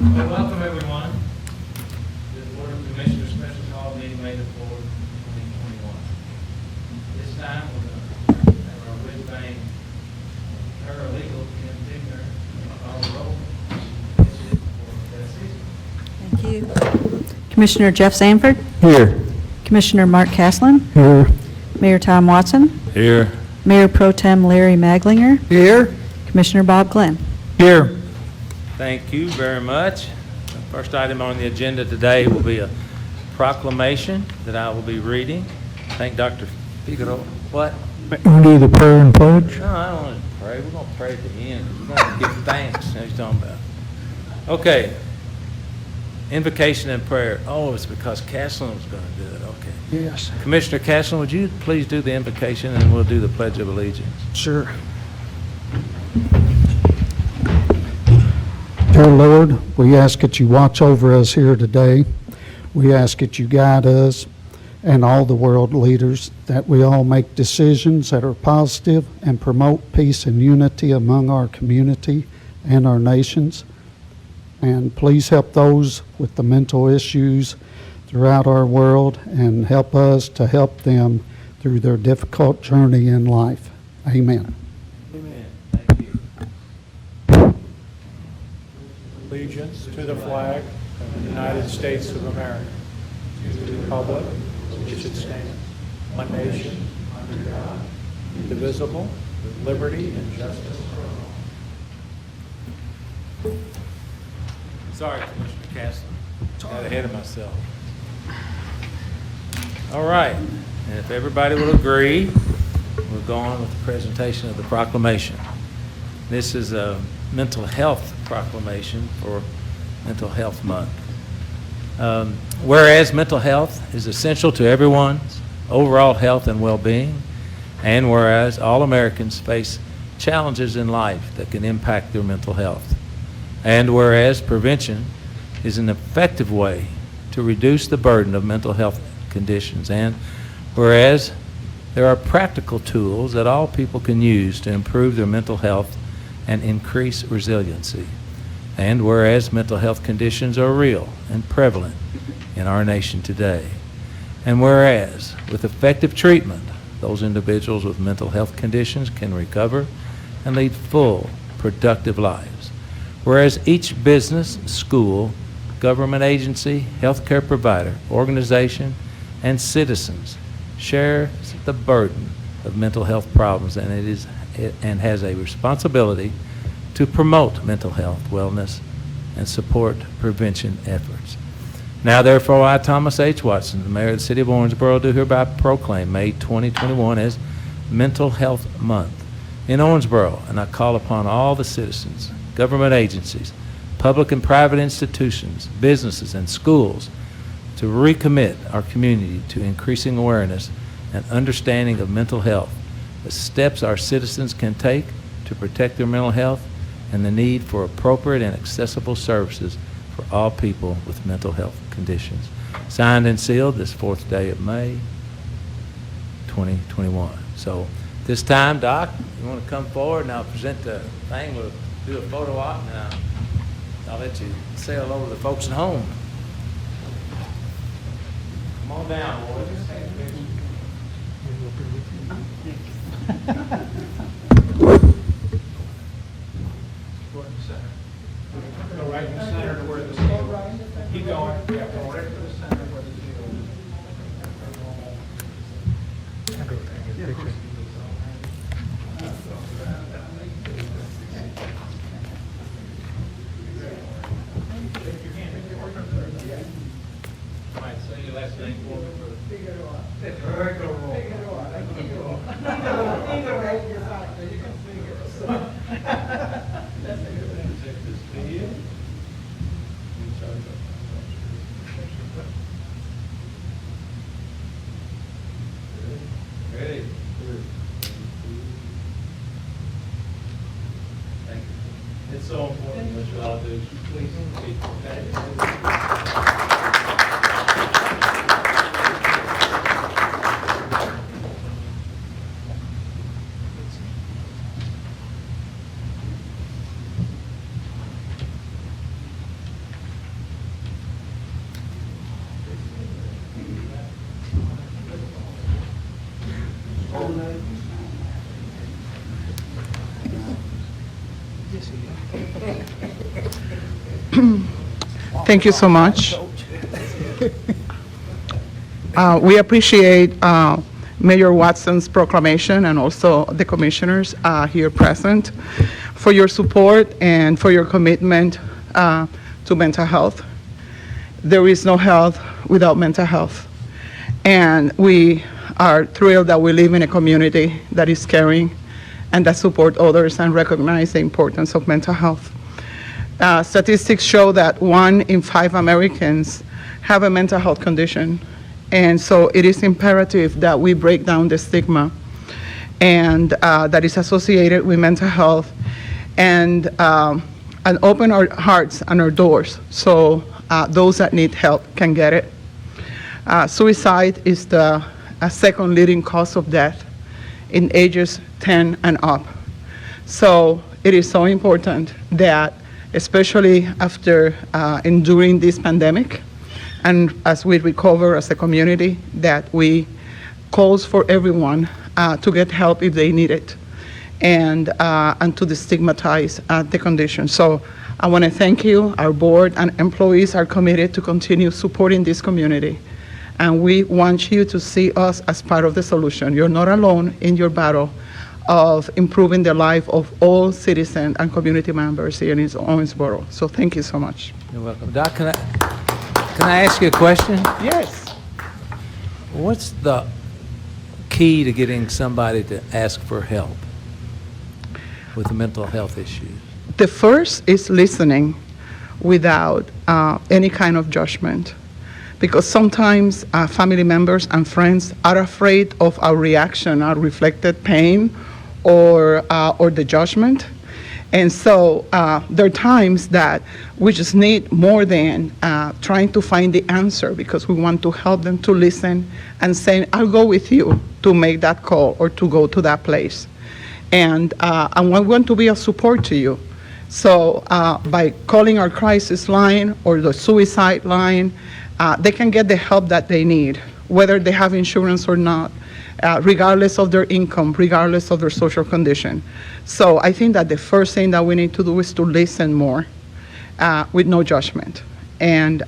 Well, welcome everyone to the Board of Commissioners Special Call Meeting May the 4th, 2021. This time we're going to have our whiz-bang paralegal, Kim Digner, call the roll. Thank you. Commissioner Jeff Sanford, Here. Commissioner Mark Caslen, Here. Mayor Tom Watson, Here. Mayor Pro Tem Larry Maglinger, Here. Commissioner Bob Glenn. Here. Thank you very much. The first item on the agenda today will be a proclamation that I will be reading. Thank Dr. Figueroa. What? We do the prayer and pledge. No, I don't want to pray. We're going to pray at the end. We're going to give thanks. That's what he's talking about. Okay. Invocation and prayer. Oh, it's because Caslen was going to do it. Okay. Yes. Commissioner Caslen, would you please do the invocation and we'll do the Pledge of Allegiance? Sure. Dear Lord, we ask that you watch over us here today. We ask that you guide us and all the world leaders, that we all make decisions that are positive and promote peace and unity among our community and our nations. And please help those with the mental issues throughout our world and help us to help them through their difficult journey in life. Amen. Amen. Thank you. Allegiance to the flag of the United States of America, to the republic which it stands, one nation, under God, indivisible, with liberty and justice for all. Sorry, Commissioner Caslen. Got ahead of myself. All right. And if everybody will agree, we'll go on with the presentation of the proclamation. This is a mental health proclamation for Mental Health Month. Whereas mental health is essential to everyone's overall health and well-being, and whereas all Americans face challenges in life that can impact their mental health, and whereas prevention is an effective way to reduce the burden of mental health conditions, and whereas there are practical tools that all people can use to improve their mental health and increase resiliency, and whereas mental health conditions are real and prevalent in our nation today, and whereas with effective treatment, those individuals with mental health conditions can recover and lead full, productive lives, whereas each business, school, government agency, healthcare provider, organization, and citizens share the burden of mental health problems, and has a responsibility to promote mental health, wellness, and support prevention efforts. Now, therefore, I, Thomas H. Watson, the Mayor of the City of Owensboro, do hereby proclaim May 2021 as Mental Health Month in Owensboro, and I call upon all the citizens, government agencies, public and private institutions, businesses, and schools to recommit our community to increasing awareness and understanding of mental health, the steps our citizens can take to protect their mental health, and the need for appropriate and accessible services for all people with mental health conditions. Signed and sealed this 4th day of May, 2021. So this time, Doc, you want to come forward and I'll present the thing. We'll do a photo op and I'll let you say hello to the folks at home. Come on down, boys. Go right in the center to where the seal is. Keep going. Yeah, go right to the center where the seal is. All right, say your last name for me. Ready? Thank you. It's so important what you all do. Please repeat. Thank you so much. We appreciate Mayor Watson's proclamation and also the commissioners here present for your support and for your commitment to mental health. There is no health without mental health. And we are thrilled that we live in a community that is caring and that support others and recognize the importance of mental health. Statistics show that 1 in 5 Americans have a mental health condition. And so it is imperative that we break down the stigma and that is associated with mental health and open our hearts and our doors so those that need help can get it. Suicide is the second leading cause of death in ages 10 and up. So it is so important that, especially after enduring this pandemic, and as we recover as a community, that we calls for everyone to get help if they need it, and to destigmatize the condition. So I want to thank you. Our board and employees are committed to continue supporting this community, and we want you to see us as part of the solution. You're not alone in your battle of improving the life of all citizens and community members here in Owensboro. So thank you so much. You're welcome. Doc, can I ask you a question? Yes. What's the key to getting somebody to ask for help with mental health issues? The first is listening without any kind of judgment, because sometimes family members and friends are afraid of our reaction, our reflected pain, or the judgment. And so there are times that we just need more than trying to find the answer, because we want to help them to listen and say, I'll go with you to make that call or to go to that place. And we want to be a support to you. So by calling our crisis line or the suicide line, they can get the help that they need, whether they have insurance or not, regardless of their income, regardless of their social condition. So I think that the first thing that we need to do is to listen more with no judgment, and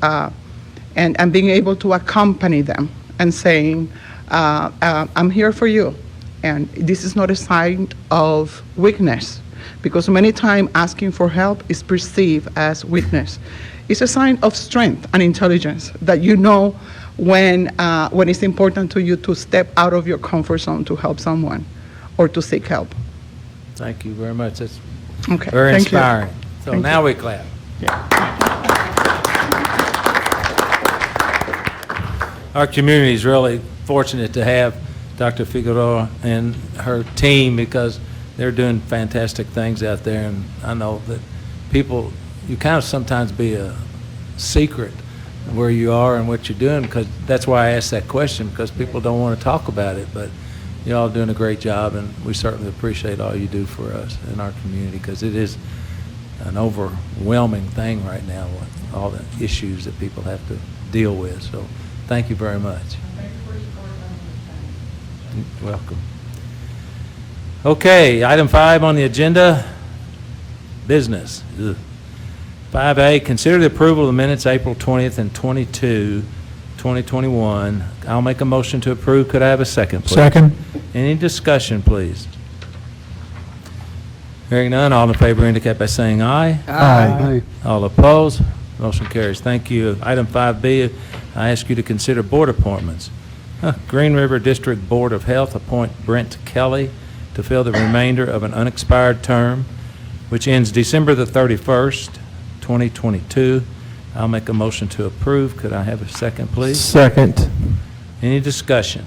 being able to accompany them and saying, I'm here for you. And this is not a sign of weakness, because many times asking for help is perceived as weakness. It's a sign of strength and intelligence, that you know when it's important to you to step out of your comfort zone to help someone or to seek help. Thank you very much. That's Okay. very Thank you. inspiring. So Thank now you. we clap. Our community is really fortunate to have Dr. Figueroa and her team, because they're doing fantastic things out there. And I know that people, you kind of sometimes be a secret where you are and what you're doing, because that's why I asked that question, because people don't want to talk about it. But you're all doing a great job, and we certainly appreciate all you do for us in our community, because it is an overwhelming thing right now with all the issues that people have to deal with. So thank you very much. You're welcome. Okay, item 5 on the agenda, business. Ugh. 5A, consider the approval of the minutes April 20th and 2021. I'll make a motion to approve. Could I have a second, please? Second. Any discussion, please? Hearing none, all in favor indicate by saying aye. Aye. All opposed? Motion carries. Thank you. Item 5B, I ask you to consider board appointments. Green River District Board of Health appoint Brent Kelly to fill the remainder of an unexpired term, which ends December the 31st, 2022. I'll make a motion to approve. Could I have a second, please? Second. Any discussion?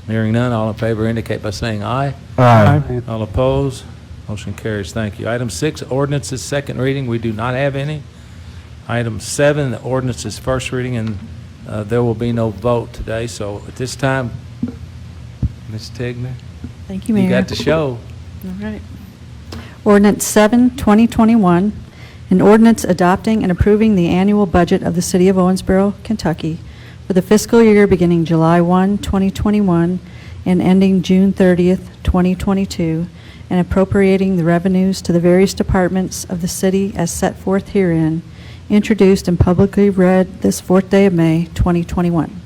Hearing none, all in favor indicate by saying aye. Aye. All opposed? Motion carries. Thank you. Item 6, ordinances, second reading. We do not have any. Item 7, the ordinances, first reading, and there will be no vote today. So at this time, Ms. Tigner, Thank you, Mayor. you got the show. All right. Ordinance 7, 2021, an ordinance adopting and approving the annual budget of the City of Owensboro, Kentucky for the fiscal year beginning July 1, 2021, and ending June 30th, 2022, and appropriating the revenues to the various departments of the city as set forth herein, introduced and publicly read this 4th day of May, 2021.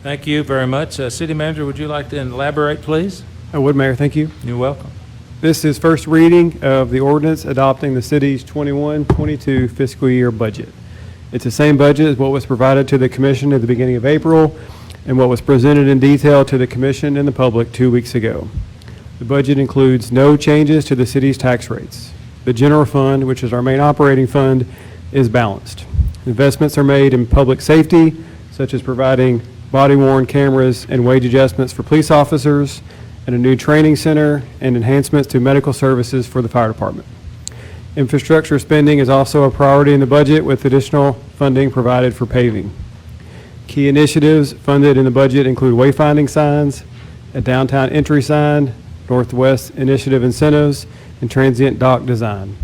Thank you very much. City Manager, would you like to elaborate, please? I would, Mayor. Thank you. You're welcome. This is first reading of the ordinance adopting the city's 21-22 fiscal year budget. It's the same budget as what was provided to the commission at the beginning of April and what was presented in detail to the commission and the public 2 weeks ago. The budget includes no changes to the city's tax rates. The general fund, which is our main operating fund, is balanced. Investments are made in public safety, such as providing body-worn cameras and wage adjustments for police officers, and a new training center and enhancements to medical services for the fire department. Infrastructure spending is also a priority in the budget, with additional funding provided for paving. Key initiatives funded in the budget include wayfinding signs, a downtown entry sign, Northwest Initiative incentives, and transient dock design.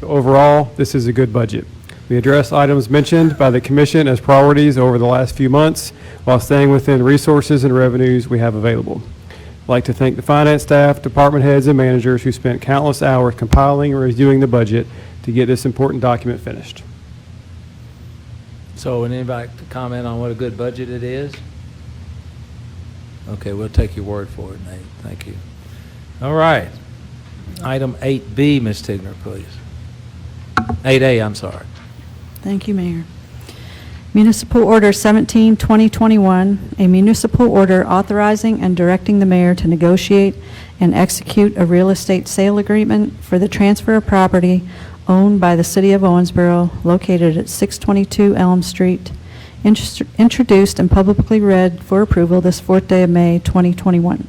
So overall, this is a good budget. We address items mentioned by the commission as priorities over the last few months while staying within resources and revenues we have available. I'd like to thank the finance staff, department heads, and managers who spent countless hours compiling and reviewing the budget to get this important document finished. So would anybody like to comment on what a good budget it is? Okay, we'll take your word for it, Nate. Thank you. All right. Item 8B, Ms. Tigner, please. 8A, I'm sorry. Thank you, Mayor. Municipal Order 17, 2021, a municipal order authorizing and directing the mayor to negotiate and execute a real estate sale agreement for the transfer of property owned by the city of Owensboro located at 622 Elm Street, introduced and publicly read for approval this 4th day of May, 2021.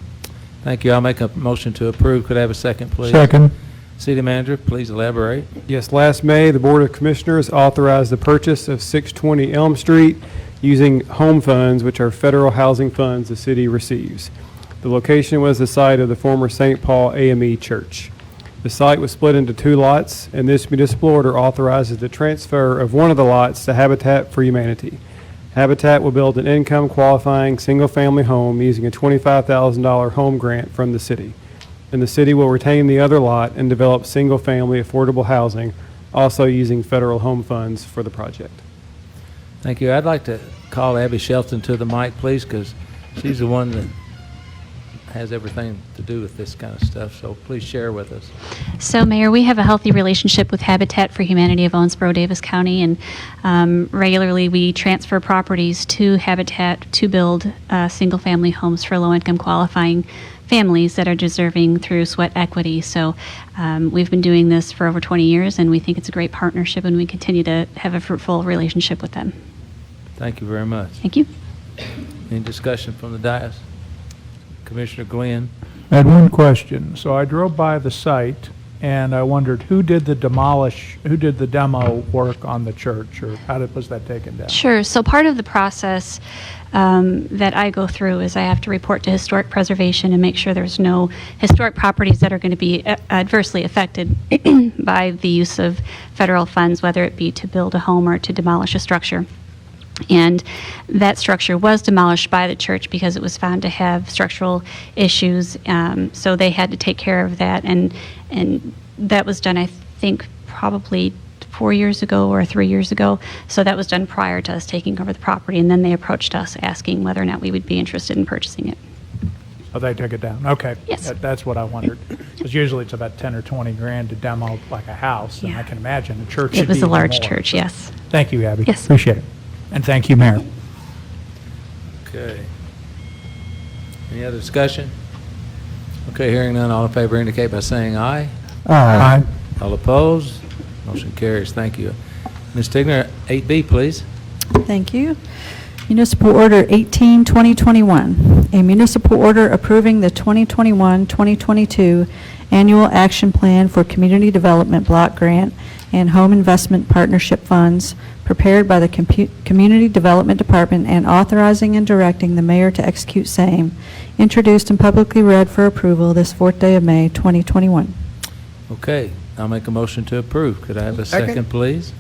Thank you. I'll make a motion to approve. Could I have a second, please? Second. City Manager, please elaborate. Yes, last May, the Board of Commissioners authorized the purchase of 620 Elm Street using home funds, which are federal housing funds the city receives. The location was the site of the former St. Paul AME Church. The site was split into 2 lots, and this municipal order authorizes the transfer of one of the lots to Habitat for Humanity. Habitat will build an income-qualifying single-family home using a $25,000 home grant from the city. And the city will retain the other lot and develop single-family affordable housing, also using federal home funds for the project. Thank you. I'd like to call Abby Shelton to the mic, please, because she's the one that has everything to do with this kind of stuff. So please share with us. So, Mayor, we have a healthy relationship with Habitat for Humanity of Owensboro, Davis County, and regularly we transfer properties to Habitat to build single-family homes for low-income qualifying families that are deserving through sweat equity. So we've been doing this for over 20 years, and we think it's a great partnership, and we continue to have a fruitful relationship with them. Thank you very much. Thank you. Any discussion from the dais? Commissioner Glenn? I had one question. So I drove by the site and I wondered who did the demo work on the church, or was that taken down? Sure. So part of the process that I go through is I have to report to historic preservation and make sure there's no historic properties that are going to be adversely affected by the use of federal funds, whether it be to build a home or to demolish a structure. And that structure was demolished by the church because it was found to have structural issues. So they had to take care of that, and that was done, I think, probably 4 years ago or 3 years ago. So that was done prior to us taking over the property, and then they approached us asking whether or not we would be interested in purchasing it. Oh, they took it down. Okay. Yes. That's what I wondered. Because usually it's about 10 or 20 grand to demo like a house, and Yeah. I can imagine a church It should was be a even large more. church, yes. Thank you, Abby. Yes. Appreciate it. And thank you, Mayor. Okay. Any other discussion? Okay, hearing none, all in favor indicate by saying aye. Aye. All opposed? Motion carries. Thank you. Ms. Tigner, 8B, please. Thank you. Municipal Order 18, 2021, a municipal order approving the 2021-2022 Annual Action Plan for Community Development Block Grant and Home Investment Partnership Funds prepared by the Community Development Department and authorizing and directing the mayor to execute same, introduced and publicly read for approval this 4th day of May, 2021. Okay, I'll make a motion to approve. Could I have a second, please?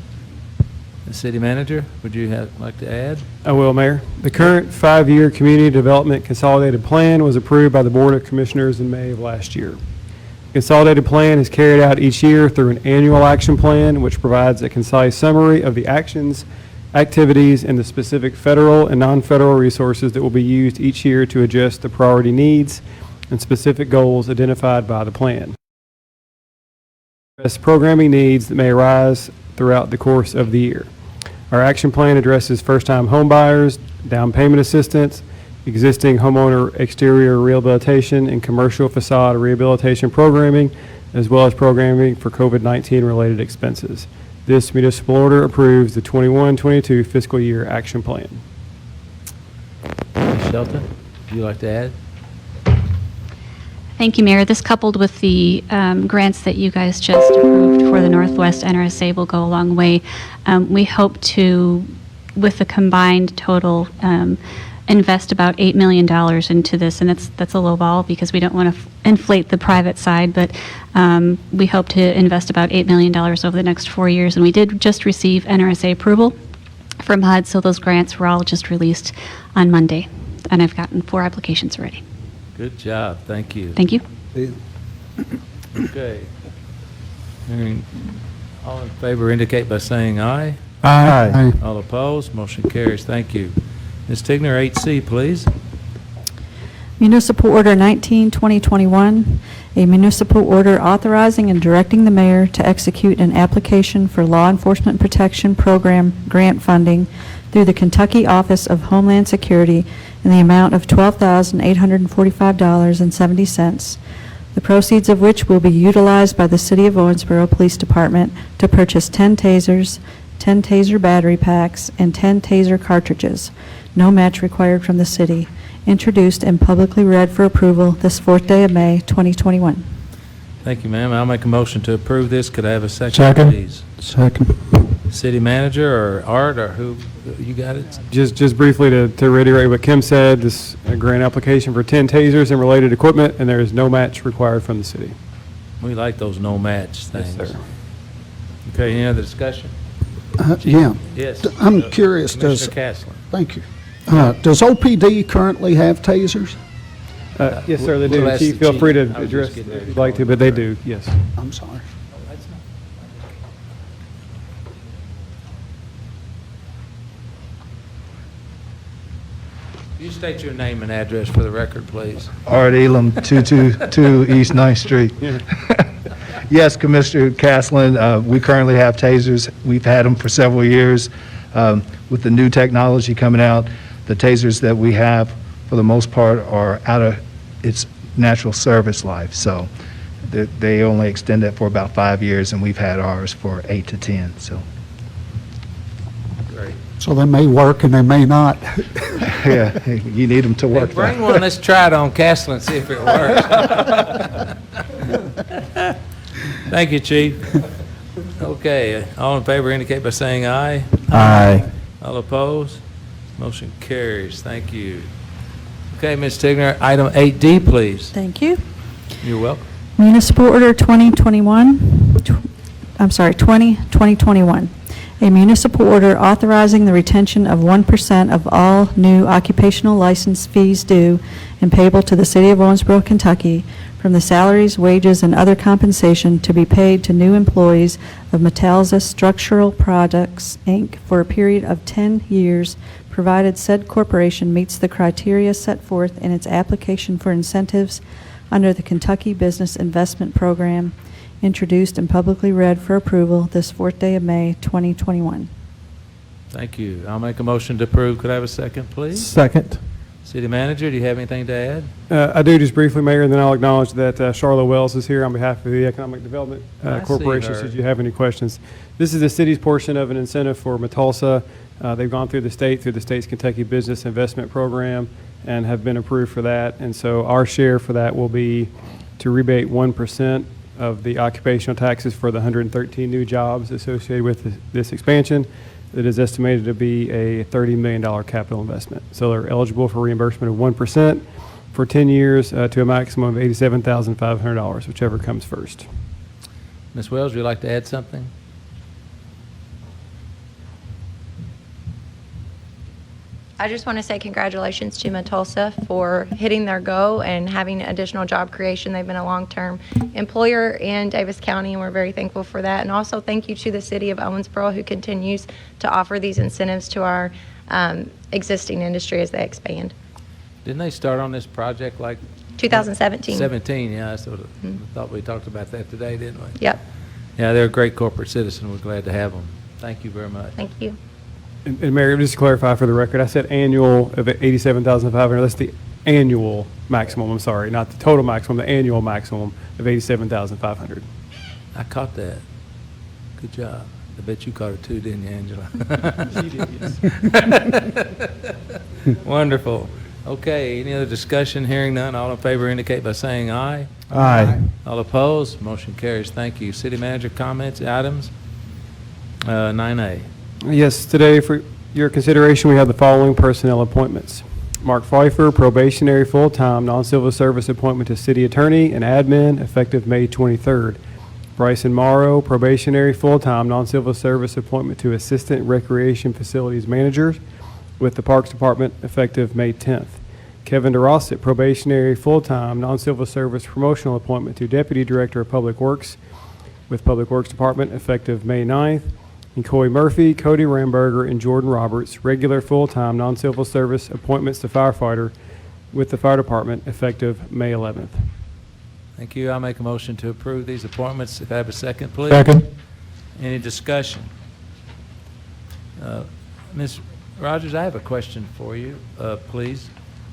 The city manager, would you like to add? I will, Mayor. The current 5-year Community Development Consolidated Plan was approved by the Board of Commissioners in May of last year. The Consolidated Plan is carried out each year through an annual action plan, which provides a concise summary of the actions, activities, and the specific federal and non-federal resources that will be used each year to address the priority needs and specific goals identified by the plan. Address programming needs that may arise throughout the course of the year. Our action plan addresses first-time home buyers, down payment assistance, existing homeowner exterior rehabilitation, and commercial facade rehabilitation programming, as well as programming for COVID-19 related expenses. This municipal order approves the 21-22 fiscal year action plan. Ms. Shelton, would you like to add? Thank you, Mayor. This, coupled with the grants that you guys just approved for the Northwest NRSA, will go a long way. We hope to, with the combined total, invest about $8 million into this, and that's a low ball because we don't want to inflate the private side, but we hope to invest about $8 million over the next 4 years, and we did just receive NRSA approval from HUD, so those grants were all just released on Monday, and I've gotten 4 applications already. Good job, thank you. Thank you. Okay. Hearing all in favor indicate by saying aye. Aye. All opposed, motion carries. Thank you. Ms. Tigner, 8C, please. Municipal Order 19, 2021, a municipal order authorizing and directing the mayor to execute an application for law enforcement protection program grant funding through the Kentucky Office of Homeland Security in the amount of $12,845.70, the proceeds of which will be utilized by the City of Owensboro Police Department to purchase 10 tasers, 10 taser battery packs, and 10 taser cartridges. No match required from the city. Introduced and publicly read for approval this 4th day of May, 2021. Thank you, ma'am. I'll make a motion to approve this. Could I have a second, Second. please? Second. City manager or Art or who, you got it? Just briefly to reiterate what Kim said, this grant application for 10 tasers and related equipment, and there is no match required from the city. We like those no match Yes, things. sir. Okay, any other discussion? Yeah. Yes. I'm curious, Commissioner Castleton. Thank you. Does OPD currently have tasers? Yes, sir, they We'll do. ask Chief, the feel chief. free to I was just address getting if ready you'd to like call to, it. but they do, yes. I'm sorry. You state your name and address for the record, please. Art Elam, 222 East 9th Street. Yes, Commissioner Castleton, we currently have tasers. We've had them for several years. With the new technology coming out, the tasers that we have, for the most part, are out of its natural service life. So they only extend it for about 5 years, and we've had ours for 8 to 10. So, Great. So they may work and they may not. yeah, you need them to Hey, work. bring one, let's try it on Castleton, see if it works. Thank you, Chief. Okay, all in favor indicate by saying aye. Aye. All opposed? Motion carries. Thank you. Okay, Ms. Tigner, item 8D, please. Thank you. You're welcome. Municipal Order 2021. A municipal order authorizing the retention of 1% of all new occupational license fees due and payable to the City of Owensboro, Kentucky, from the salaries, wages, and other compensation to be paid to new employees of Metalza Structural Products, Inc. for a period of 10 years, provided said corporation meets the criteria set forth in its application for incentives under the Kentucky Business Investment Program, introduced and publicly read for approval this 4th day of May, 2021. Thank you. I'll make a motion to approve. Could I have a second, please? Second. City Manager, do you have anything to add? I do, just briefly, Mayor, and then I'll acknowledge that Charlotte Wells is here on behalf of the Economic Development I see Corporation, her. should you have any questions. This is the city's portion of an incentive for Metalsa. They've gone through the state's Kentucky Business Investment Program and have been approved for that. And so our share for that will be to rebate 1% of the occupational taxes for the 113 new jobs associated with this expansion. It is estimated to be a $30 million capital investment. So they're eligible for reimbursement of 1% for 10 years to a maximum of $87,500, whichever comes first. Ms. Wells, would you like to add something? I just want to say congratulations to Matulsa for hitting their goal and having additional job creation. They've been a long-term employer in Davis County, and we're very thankful for that. And also thank you to the city of Owensboro, who continues to offer these incentives to our existing industry as they expand. Didn't they start on this project like 2017. 17, yeah, I sort of thought we talked about that today, didn't we? Yep. Yeah, they're a great corporate citizen. We're glad to have them. Thank you very much. Thank you. And Mayor, just to clarify for the record, I said annual of 87,500. That's the annual maximum, I'm sorry, not the total maximum, the annual maximum of 87,500. I caught that. Good job. I bet you caught it too, didn't you, Angela? Wonderful. Okay, any other discussion? Hearing none, all in favor indicate by saying aye. Aye. All opposed, motion carries. Thank you. City manager comments, items? 9A. Yes, today for your consideration, we have the following personnel appointments. Mark Pfeiffer, probationary full-time, non-civil service appointment to city attorney and admin, effective May 23rd. Bryson Morrow, probationary full-time, non-civil service appointment to assistant recreation facilities manager with the Parks Department, effective May 10th. Kevin DeRosset, probationary full-time, non-civil service promotional appointment to deputy director of public works with Public Works Department, effective May 9th. And Coy Murphy, Cody Ramberger, and Jordan Roberts, regular full-time, non-civil service appointments to firefighter with the fire department, effective May 11th. Thank you. I'll make a motion to approve these appointments. If I have a second, please. Second. Any discussion? Ms. Rogers, I have a question for you, please.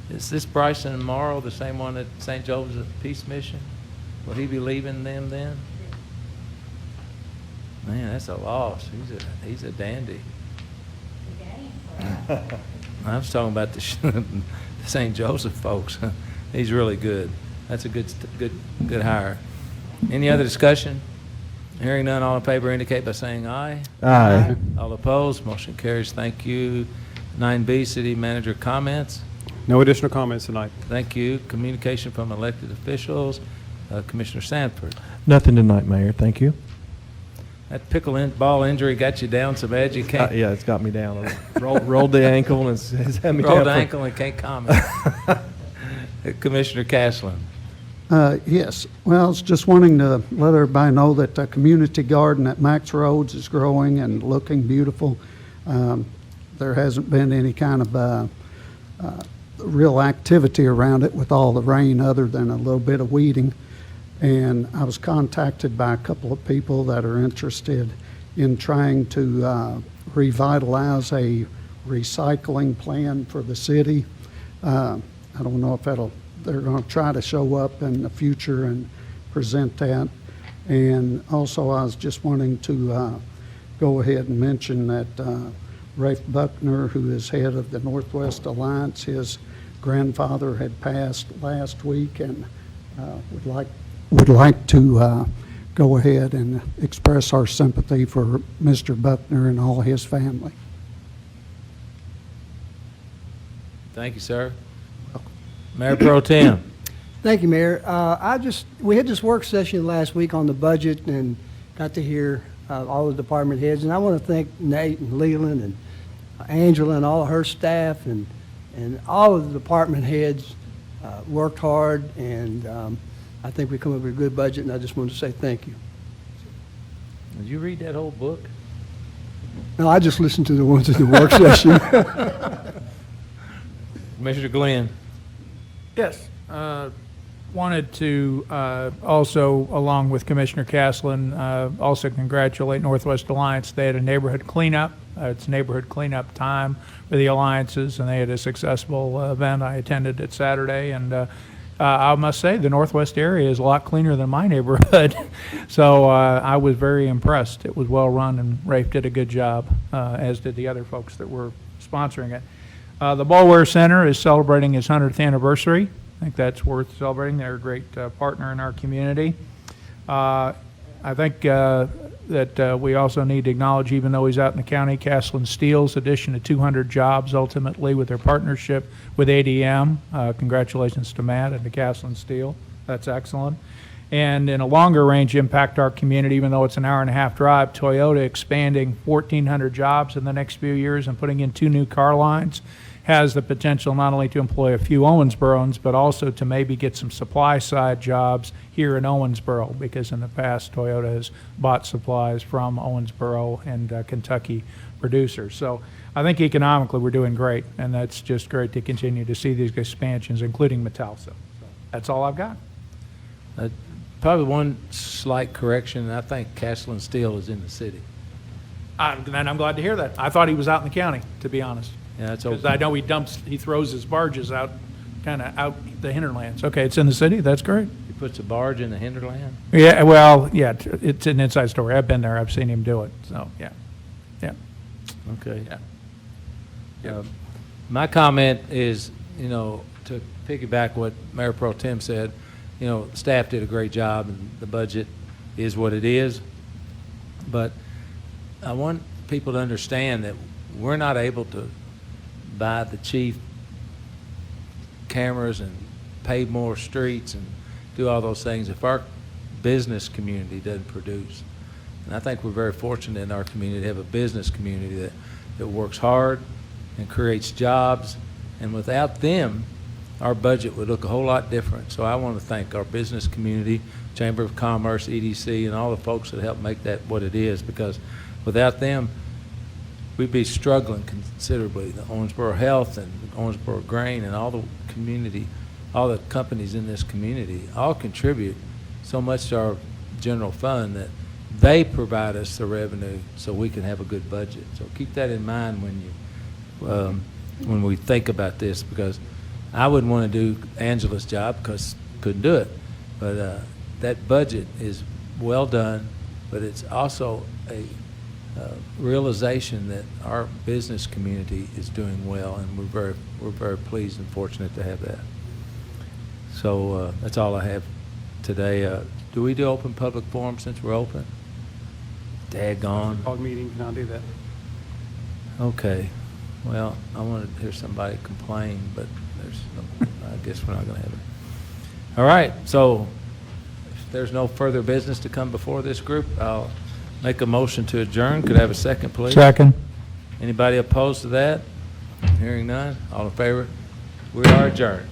Is this Bryson Morrow the same one at St. Joseph Peace Mission? Will he be leaving them then? Man, that's a loss. He's a dandy. I was talking about the St. Joseph folks. He's really good. That's a good hire. Any other discussion? Hearing none, all in favor indicate by saying aye. Aye. All opposed, motion carries. Thank you. 9B, city manager comments. No additional comments tonight. Thank you. Communication from elected officials. Commissioner Sanford. Nothing tonight, Mayor. Thank you. That ball injury got you down so bad you can't. Yeah, it's got me down. Rolled the ankle and it's had me Rolled down. the ankle and can't comment. Commissioner Cashland. Yes, well, I was just wanting to let everybody know that the community garden at Max Roads is growing and looking beautiful. There hasn't been any kind of real activity around it with all the rain other than a little bit of weeding. And I was contacted by a couple of people that are interested in trying to revitalize a recycling plan for the city. I don't know if they're going to try to show up in the future and present that. And also, I was just wanting to go ahead and mention that Rafe Buckner, who is head of the Northwest Alliance, his grandfather had passed last week, and would like to go ahead and express our sympathy for Mr. Buckner and all his family. Thank you, sir. Mayor Pro Tem. Thank you, Mayor. We had this work session last week on the budget and got to hear all the department heads. And I want to thank Nate and Leland and Angela and all of her staff and all of the department heads worked hard, and I think we come up with a good budget, and I just wanted to say thank you. Did you read that whole book? No, I just listened to the ones in the work session. Commissioner Glenn. Yes. Wanted to also, along with Commissioner Castlin, also congratulate Northwest Alliance. They had a neighborhood cleanup. It's neighborhood cleanup time for the alliances, and they had a successful event. I attended it Saturday, and I must say the Northwest area is a lot cleaner than my neighborhood. So I was very impressed. It was well run, and Rafe did a good job, as did the other folks that were sponsoring it. The Ballware Center is celebrating its 100th anniversary. I think that's worth celebrating. They're a great partner in our community. I think that we also need to acknowledge, even though he's out in the county, Castlin Steel's addition to 200 jobs ultimately with their partnership with ADM. Congratulations to Matt and to Castlin Steel. That's excellent. And in a longer range impact our community, even though it's an hour-and-a-half drive, Toyota expanding 1,400 jobs in the next few years and putting in 2 new car lines has the potential not only to employ a few Owensboroans, but also to maybe get some supply side jobs here in Owensboro, because in the past, Toyota has bought supplies from Owensboro and Kentucky producers. So I think economically, we're doing great, and that's just great to continue to see these expansions, including Metalsa. So that's all I've got. Probably one slight correction, I think Castleton Steel is in the city. And I'm glad to hear that. I thought he was out in the county, to be honest. Yeah, that's Because okay. I know he throws his barges out, kind of out the hinterlands. Okay, it's in the city, that's great. He puts a barge in the hinterland? Yeah, well, yeah, it's an inside story. I've been there, I've seen him do it, so, yeah. Okay. Yeah. My comment is, to piggyback what Mayor Pro Tem said, staff did a great job, and the budget is what it is. But I want people to understand that we're not able to buy the cheap cameras and pave more streets and do all those things if our business community doesn't produce. And I think we're very fortunate in our community to have a business community that works hard and creates jobs. And without them, our budget would look a whole lot different. So I want to thank our business community, Chamber of Commerce, EDC, and all the folks that helped make that what it is, because without them, we'd be struggling considerably. The Owensboro Health and Owensboro Grain and all the community, all the companies in this community all contribute so much to our general fund that they provide us the revenue so we can have a good budget. So keep that in mind when we think about this, because I wouldn't want to do Angela's job because couldn't do it. But that budget is well done, but it's also a realization that our business community is doing well, and we're very pleased and fortunate to have that. So that's all I have today. Do we do open public forum since we're open? Daggone. Called meeting, can I do that? Okay. Well, I wanted to hear somebody complain, but I guess we're not going to have it. All right. So if there's no further business to come before this group, I'll make a motion to adjourn. Could I have a second, please? Second. Anybody opposed to that? Hearing none. All in favor? We are adjourned.